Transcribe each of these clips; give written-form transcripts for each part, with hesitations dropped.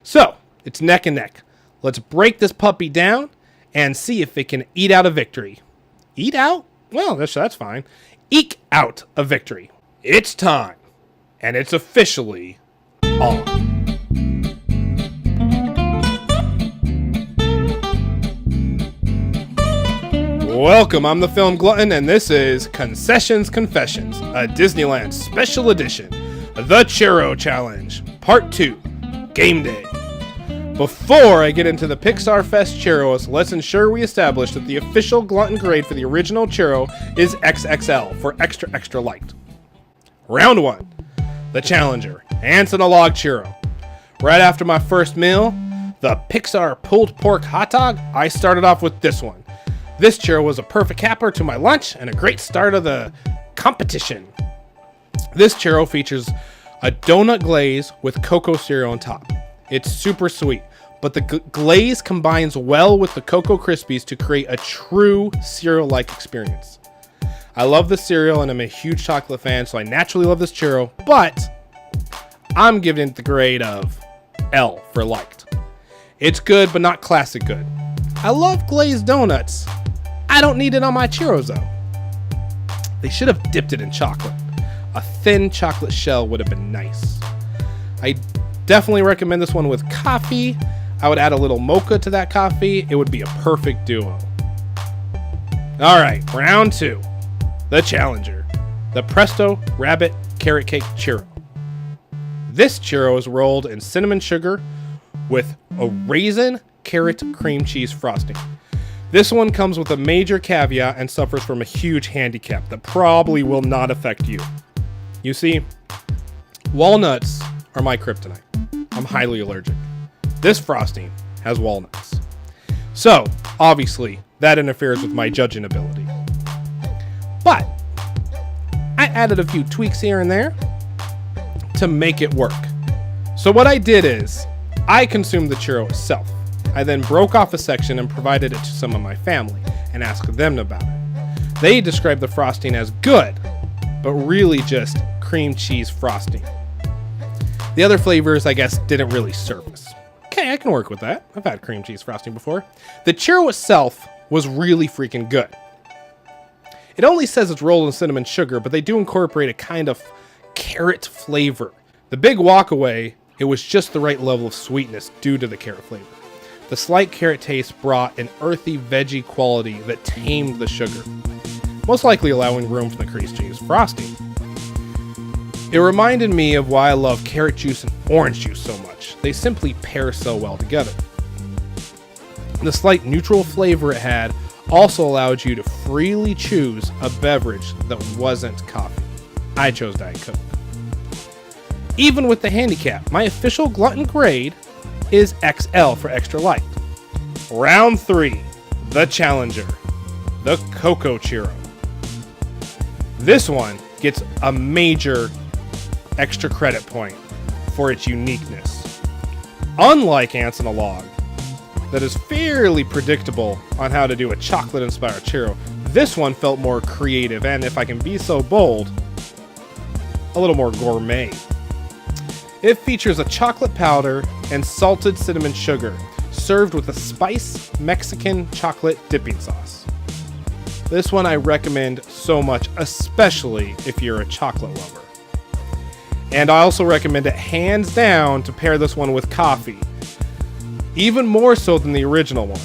So, it's neck and neck. Let's break this puppy down and see if it can eat out a victory. Eat out? Well, that's fine. Eke out a victory. It's time. And it's officially on. Welcome, I'm the Film Glutton, and this is Concessions Confessions, a Disneyland special edition, the Churro Challenge, Part 2, Game Day. Before I get into the Pixarfest churros, let's ensure we establish that the official glutton grade for the original churro is XXL for extra extra light. Round 1, the Challenger, ants and a log churro. Right after my first meal, the Pixar pulled pork hot dog, I started off with this one. This churro was a perfect capper to my lunch and a great start of the competition. This churro features a donut glaze with cocoa cereal on top. It's super sweet, but the glaze combines well with the Cocoa Krispies to create a true cereal-like experience. I love the cereal and I'm a huge chocolate fan, so I naturally love this churro, but I'm giving it the grade of L for liked. It's good, but not classic good. I love glazed donuts. I don't need it on my churros though. They should have dipped it in chocolate. A thin chocolate shell would have been nice. I definitely recommend this one with coffee. I would add a little mocha to that coffee. It would be a perfect duo. All right, round 2. The Challenger. The Presto Rabbit Carrot Cake Churro. This churro is rolled in cinnamon sugar with a raisin carrot cream cheese frosting. This one comes with a major caveat and suffers from a huge handicap that probably will not affect you. You see, walnuts are my kryptonite. I'm highly allergic. This frosting has walnuts. So, obviously, that interferes with my judging ability. But, I added a few tweaks here and there to make it work. So what I did is, I consumed the churro itself. I then broke off a section and provided it to some of my family and asked them about it. They described the frosting as good, but really just cream cheese frosting. The other flavors, I guess, didn't really surface. Okay, I can work with that. I've had cream cheese frosting before. The churro itself was really freaking good. It only says it's rolled in cinnamon sugar, but they do incorporate a kind of carrot flavor. The big walkaway, it was just the right level of sweetness due to the carrot flavor. The slight carrot taste brought an earthy veggie quality that tamed the sugar, most likely allowing room for the cream cheese frosting. It reminded me of why I love carrot juice and orange juice so much. They simply pair so well together. The slight neutral flavor it had also allowed you to freely choose a beverage that wasn't coffee. I chose Diet Coke. Even with the handicap, my official glutton grade is XL for extra light. Round 3, the Challenger, the Cocoa Churro. This one gets a major extra credit point for its uniqueness. Unlike Ants in a Log, that is fairly predictable on how to do a chocolate-inspired churro, this one felt more creative and, if I can be so bold, a little more gourmet. It features a chocolate powder and salted cinnamon sugar, served with a spice Mexican chocolate dipping sauce. This one I recommend so much, especially if you're a chocolate lover. And I also recommend it hands down to pair this one with coffee, even more so than the original one.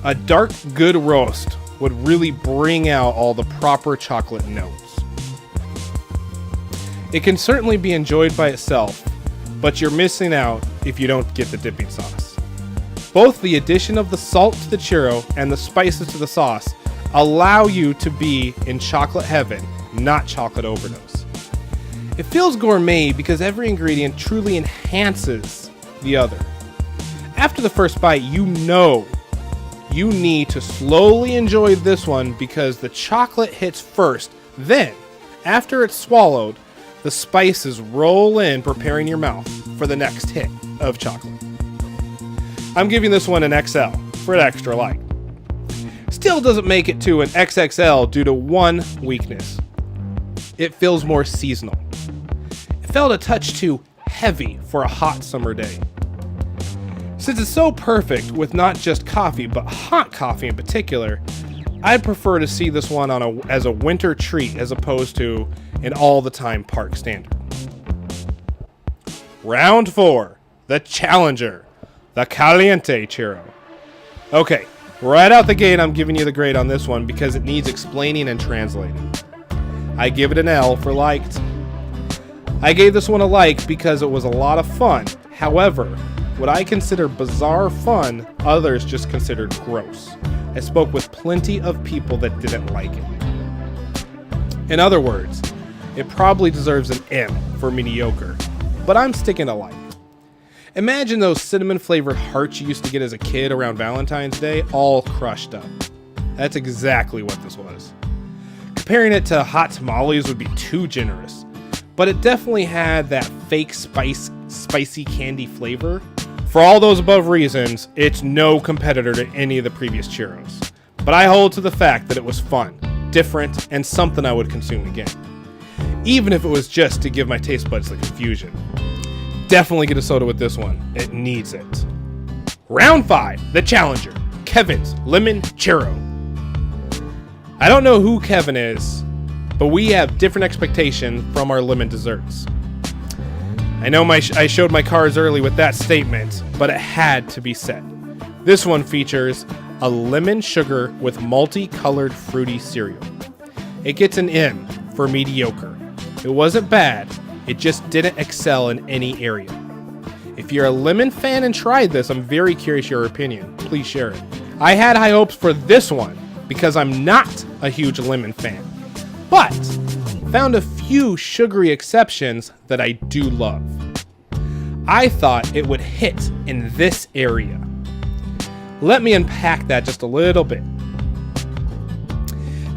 A dark, good roast would really bring out all the proper chocolate notes. It can certainly be enjoyed by itself, but you're missing out if you don't get the dipping sauce. Both the addition of the salt to the churro and the spices to the sauce allow you to be in chocolate heaven, not chocolate overdose. It feels gourmet because every ingredient truly enhances the other. After the first bite, you know you need to slowly enjoy this one because the chocolate hits first. Then, after it's swallowed, the spices roll in, preparing your mouth for the next hit of chocolate. I'm giving this one an XL for an extra light. Still doesn't make it to an XXL due to one weakness. It feels more seasonal. It felt a touch too heavy for a hot summer day. Since it's so perfect with not just coffee, but hot coffee in particular, I'd prefer to see this one as a winter treat as opposed to an all-the-time park standard. Round 4, the Challenger, the Caliente Churro. Okay, right out the gate I'm giving you the grade on this one because it needs explaining and translating. I give it an L for liked. I gave this one a like because it was a lot of fun. However, what I consider bizarre fun, others just considered gross. I spoke with plenty of people that didn't like it. In other words, it probably deserves an M for mediocre, but I'm sticking to like. Imagine those cinnamon-flavored hearts you used to get as a kid around Valentine's Day, all crushed up. That's exactly what this was. Comparing it to hot tamales would be too generous, but it definitely had that fake spicy candy flavor. For all those above reasons, it's no competitor to any of the previous churros. But I hold to the fact that it was fun, different, and something I would consume again. Even if it was just to give my taste buds the confusion. Definitely get a soda with this one. It needs it. Round 5, the Challenger, Kevin's Lemon Churro. I don't know who Kevin is, but we have different expectations from our lemon desserts. I know I showed my cards early with that statement, but it had to be said. This one features a lemon sugar with multicolored fruity cereal. It gets an M for mediocre. It wasn't bad, it just didn't excel in any area. If you're a lemon fan and tried this, I'm very curious your opinion. Please share it. I had high hopes for this one because I'm not a huge lemon fan, but found a few sugary exceptions that I do love. I thought it would hit in this area. Let me unpack that just a little bit.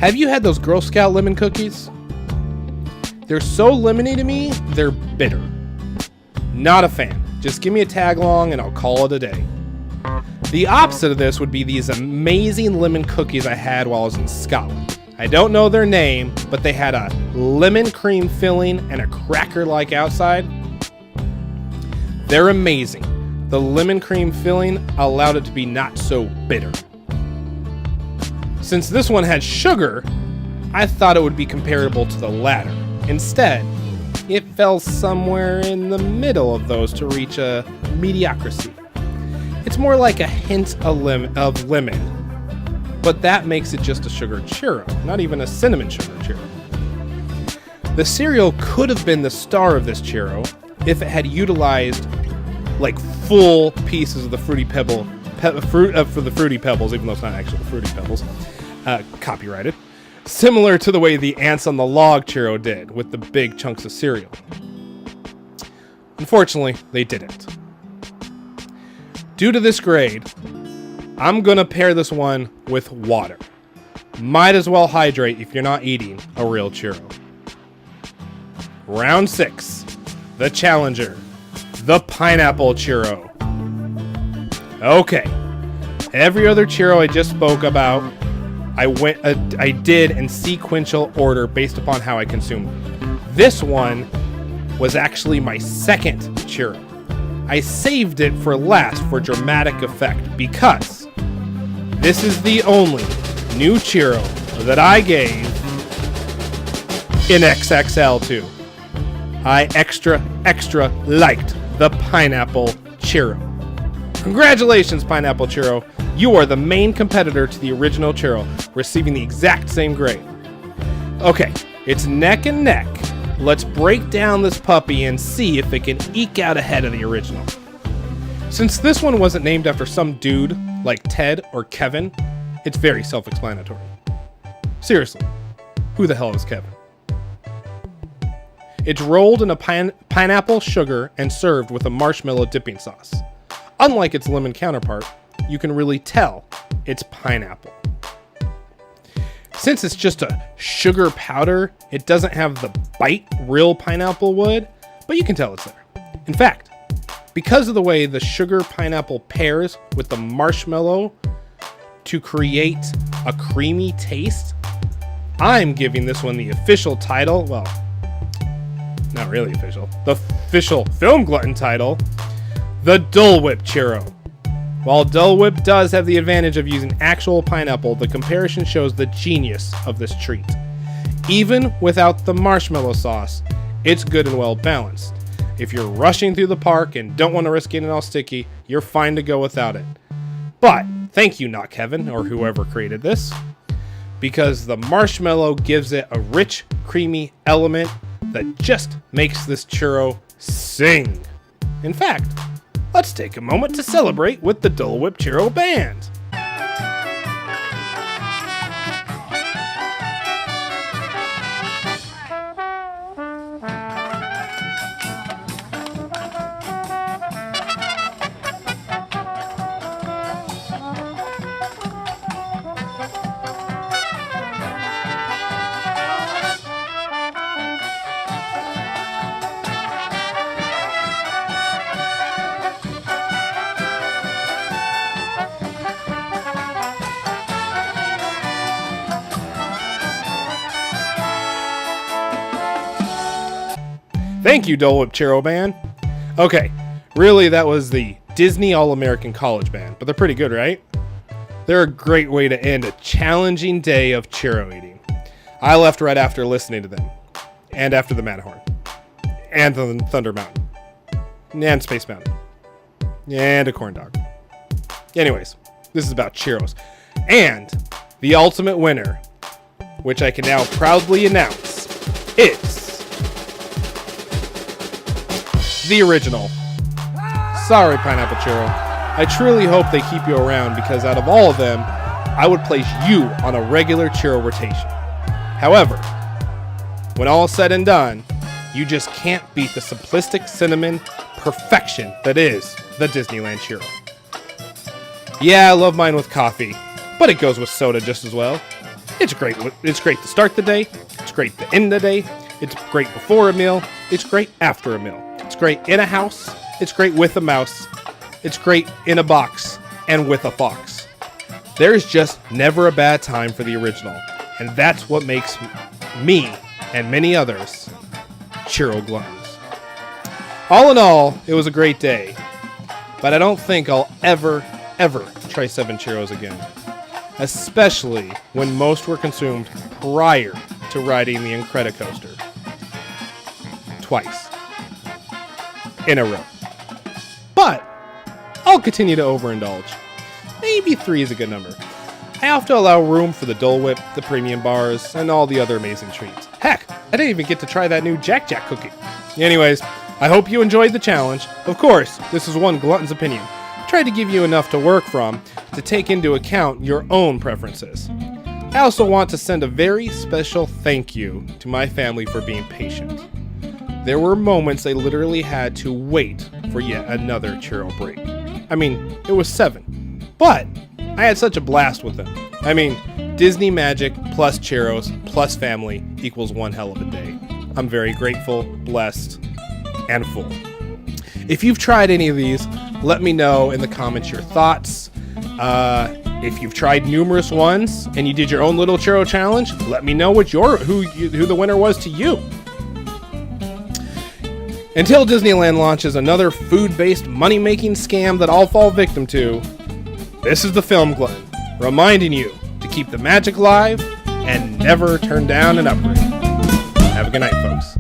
Have you had those Girl Scout lemon cookies? They're so lemony to me, they're bitter. Not a fan. Just give me a tag along and I'll call it a day. The opposite of this would be these amazing lemon cookies I had while I was in Scotland. I don't know their name, but they had a lemon cream filling and a cracker-like outside. They're amazing. The lemon cream filling allowed it to be not so bitter. Since this one had sugar, I thought it would be comparable to the latter. Instead, it fell somewhere in the middle of those to reach a mediocrity. It's more like a hint of lemon, but that makes it just a sugar churro, not even a cinnamon sugar churro. The cereal could have been the star of this churro if it had utilized like full pieces of the fruity pebble, for the fruity pebbles, even though it's not actual fruity pebbles, copyrighted. Similar to the way the ants on the log churro did with the big chunks of cereal. Unfortunately, they didn't. Due to this grade, I'm gonna pair this one with water. Might as well hydrate if you're not eating a real churro. Round 6, the Challenger, the Pineapple Churro. Okay, every other churro I just spoke about, I did in sequential order based upon how I consumed them. This one was actually my second churro. I saved it for last for dramatic effect because this is the only new churro that I gave in XXL to. I extra liked the Pineapple Churro. Congratulations, Pineapple Churro. You are the main competitor to the original churro, receiving the exact same grade. Okay, it's neck and neck. Let's break down this puppy and see if it can eke out ahead of the original. Since this one wasn't named after some dude like Ted or Kevin, it's very self-explanatory. Seriously, who the hell is Kevin? It's rolled in a pineapple sugar and served with a marshmallow dipping sauce. Unlike its lemon counterpart, you can really tell it's pineapple. Since it's just a sugar powder, it doesn't have the bite real pineapple would, but you can tell it's there. In fact, because of the way the sugar pineapple pairs with the marshmallow to create a creamy taste, I'm giving this one the official title, well, not really official, the official Film Glutton title, the Dole Whip Churro. While Dole Whip does have the advantage of using actual pineapple, the comparison shows the genius of this treat. Even without the marshmallow sauce, it's good and well balanced. If you're rushing through the park and don't want to risk getting all sticky, you're fine to go without it. But thank you, Not Kevin, or whoever created this, because the marshmallow gives it a rich, creamy element that just makes this churro sing. In fact, let's take a moment to celebrate with the Dole Whip Churro Band. Thank you, Dole Whip Churro Band. Okay, really that was the Disney All-American College Band, but they're pretty good, right? They're a great way to end a challenging day of churro eating. I left right after listening to them, and after the Matterhorn, and the Thunder Mountain, and Space Mountain, and a corn dog. Anyways, this is about churros. And the ultimate winner, which I can now proudly announce, is the original. Sorry, Pineapple Churro. I truly hope they keep you around because out of all of them, I would place you on a regular churro rotation. However, when all is said and done, you just can't beat the simplistic cinnamon perfection that is the Disneyland churro. Yeah, I love mine with coffee, but it goes with soda just as well. It's great to start the day. It's great to end the day. It's great before a meal. It's great after a meal. It's great in a house. It's great with a mouse. It's great in a box and with a fox. There's just never a bad time for the original. And that's what makes me and many others churro gluttons. All in all, it was a great day. But I don't think I'll ever try 7 churros again. Especially when most were consumed prior to riding the Incredicoaster. Twice. In a row. But I'll continue to overindulge. Maybe 3 is a good number. I have to allow room for the Dole Whip, the premium bars, and all the other amazing treats. Heck, I didn't even get to try that new Jack Jack cookie. Anyways, I hope you enjoyed the challenge. Of course, this is one glutton's opinion. I tried to give you enough to work from to take into account your own preferences. I also want to send a very special thank you to my family for being patient. There were moments they literally had to wait for yet another churro break. I mean, it was 7, but I had such a blast with them. I mean, Disney magic plus churros plus family equals one hell of a day. I'm very grateful, blessed, and full. If you've tried any of these, let me know in the comments your thoughts. If you've tried numerous ones and you did your own little churro challenge, let me know who the winner was to you. Until Disneyland launches another food-based money-making scam that I'll fall victim to, this is the Film Glutton, reminding you to keep the magic alive and never turn down an upgrade. Have a good night, folks.